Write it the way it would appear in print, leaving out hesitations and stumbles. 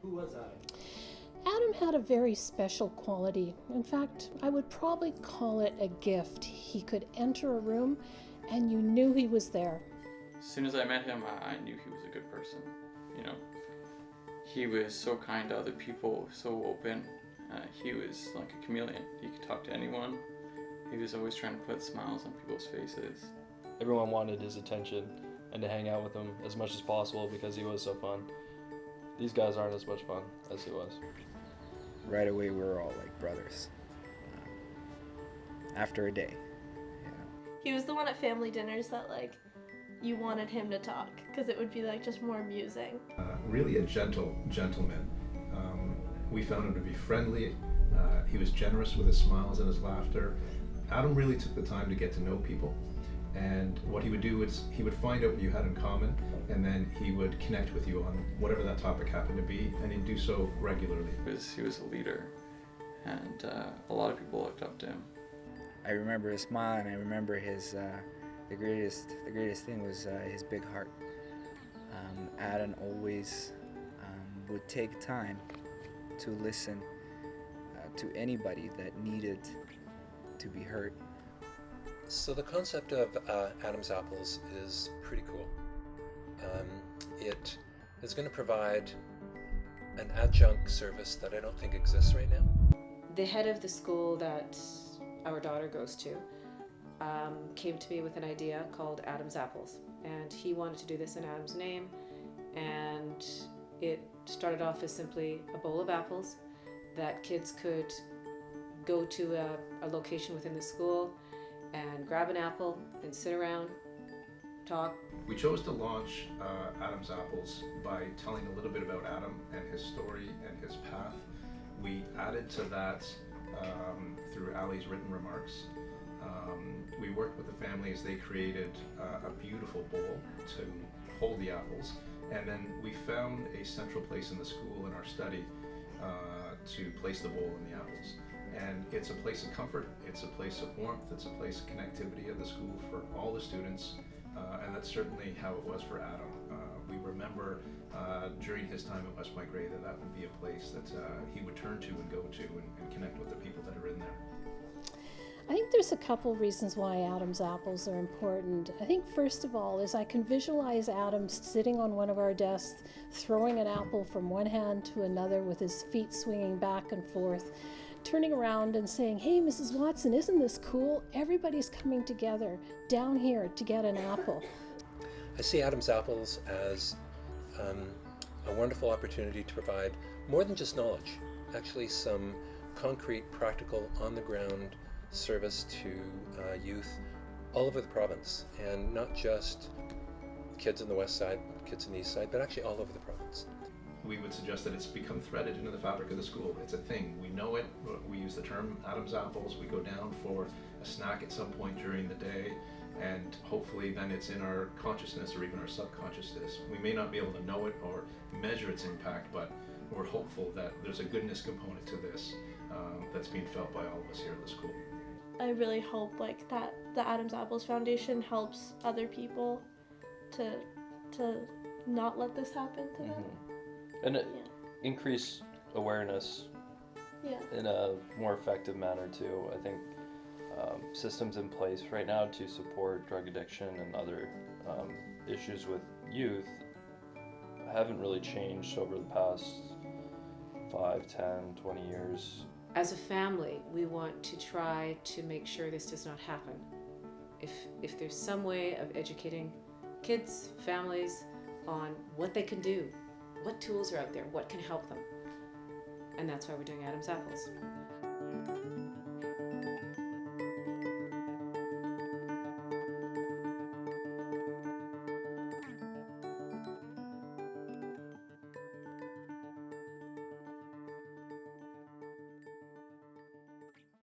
Who was Adam? Adam had a very special quality. In fact, I would probably call it a gift. He could enter a room and you knew he was there. As soon as I met him, I knew he was a good person. You know, he was so kind to other people, so open. He was like a chameleon. He could talk to anyone. He was always trying to put smiles on people's faces. Everyone wanted his attention and to hang out with him as much as possible because he was so fun. These guys aren't as much fun as he was. Right away, we were all like brothers. After a day. Yeah. He was the one at family dinners that you wanted him to talk because it would be just more amusing. Really a gentleman. We found him to be friendly. He was generous with his smiles and his laughter. Adam really took the time to get to know people. And what he would do is he would find out what you had in common, and then he would connect with you on whatever that topic happened to be, and he'd do so regularly. He was a leader, and a lot of people looked up to him. I remember his smile, and I remember his the greatest thing was his big heart. Adam always would take time to listen to anybody that needed to be heard. So the concept of Adam's Apples is pretty cool. It is going to provide an adjunct service that I don't think exists right now. The head of the school that our daughter goes to came to me with an idea called Adam's Apples, and he wanted to do this in Adam's name, and it started off as simply a bowl of apples that kids could go to a location within the school and grab an apple and sit around, talk. We chose to launch Adam's Apples by telling a little bit about Adam and his story and his path. We added to that through Ali's written remarks. We worked with the family as they created a beautiful bowl to hold the apples, and then we found a central place in the school in our study to place the bowl and the apples. And it's a place of comfort, it's a place of warmth, it's a place of connectivity of the school for all the students, and that's certainly how it was for Adam. We remember during his time at West Point Grey that would be a place that he would turn to and go to and connect with the people that are in there. I think there's a couple reasons why Adam's Apples are important. I think first of all is I can visualize Adam sitting on one of our desks, throwing an apple from one hand to another with his feet swinging back and forth, turning around and saying, "Hey, Mrs. Watson, isn't this cool? Everybody's coming together down here to get an apple." I see Adam's Apples as a wonderful opportunity to provide more than just knowledge, actually some concrete, practical, on-the-ground service to youth all over the province, and not just kids in the west side, kids in the east side, but actually all over the province. We would suggest that it's become threaded into the fabric of the school. It's a thing. We know it. We use the term Adam's Apples. We go down for a snack at some point during the day, and hopefully then it's in our consciousness or even our subconsciousness. We may not be able to know it or measure its impact, but we're hopeful that there's a goodness component to this that's being felt by all of us here at the school. I really hope that the Adam's Apples Foundation helps other people to not let this happen to them. And increase awareness Yeah. in a more effective manner too. I think systems in place right now to support drug addiction and other issues with youth haven't really changed over the past 5, 10, 20 years. As a family, we want to try to make sure this does not happen. If there's some way of educating kids, families, on what they can do, what tools are out there, what can help them. And that's why we're doing Adam's Apples.